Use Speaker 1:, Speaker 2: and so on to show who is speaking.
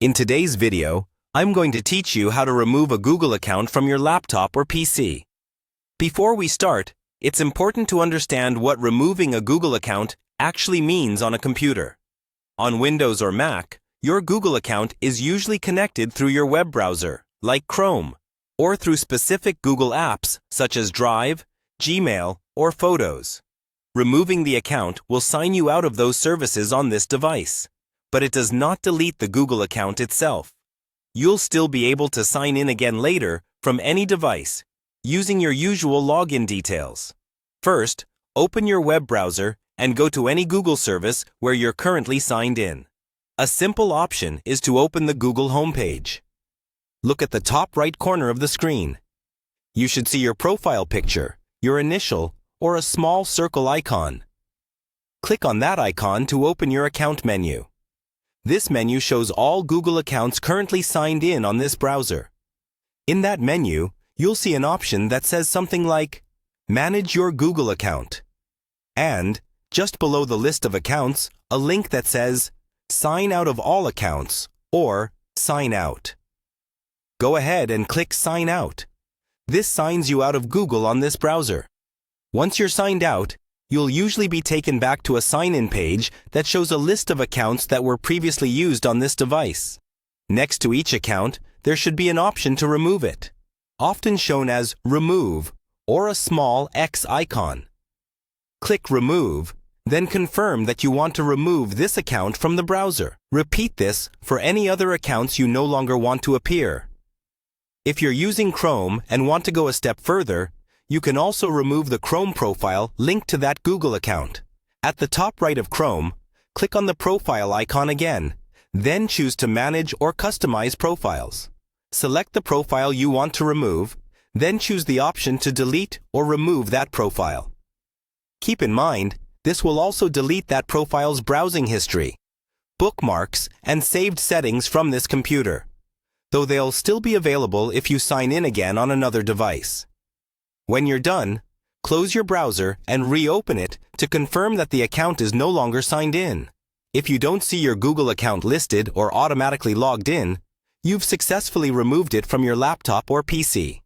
Speaker 1: In today's video, I'm going to teach you how to remove a Google account from your laptop or PC. Before we start, it's important to understand what removing a Google account actually means on a computer. On Windows or Mac, your Google account is usually connected through your web browser, like Chrome, or through specific Google apps such as Drive, Gmail, or Photos. Removing the account will sign you out of those services on this device, but it does not delete the Google account itself. You'll still be able to sign in again later from any device using your usual login details. First, open your web browser and go to any Google service where you're currently signed in. A simple option is to open the Google homepage. Look at the top right corner of the screen. You should see your profile picture, your initial, or a small circle icon. Click on that icon to open your account menu. This menu shows all Google accounts currently signed in on this browser. In that menu, you'll see an option that says something like Manage your Google account. And, just below the list of accounts, a link that says Sign out of all accounts or Sign out. Go ahead and click Sign out. This signs you out of Google on this browser. Once you're signed out, you'll usually be taken back to a sign-in page that shows a list of accounts that were previously used on this device. Next to each account, there should be an option to remove it, often shown as Remove or a small X icon. Click Remove, then confirm that you want to remove this account from the browser. Repeat this for any other accounts you no longer want to appear. If you're using Chrome and want to go a step further, you can also remove the Chrome profile linked to that Google account. At the top right of Chrome, click on the profile icon again, then choose to manage or customize profiles. Select the profile you want to remove, then choose the option to delete or remove that profile. Keep in mind, this will also delete that profile's browsing history, bookmarks, and saved settings from this computer, though they'll still be available if you sign in again on another device. When you're done, close your browser and reopen it to confirm that the account is no longer signed in. If you don't see your Google account listed or automatically logged in, you've successfully removed it from your laptop or PC.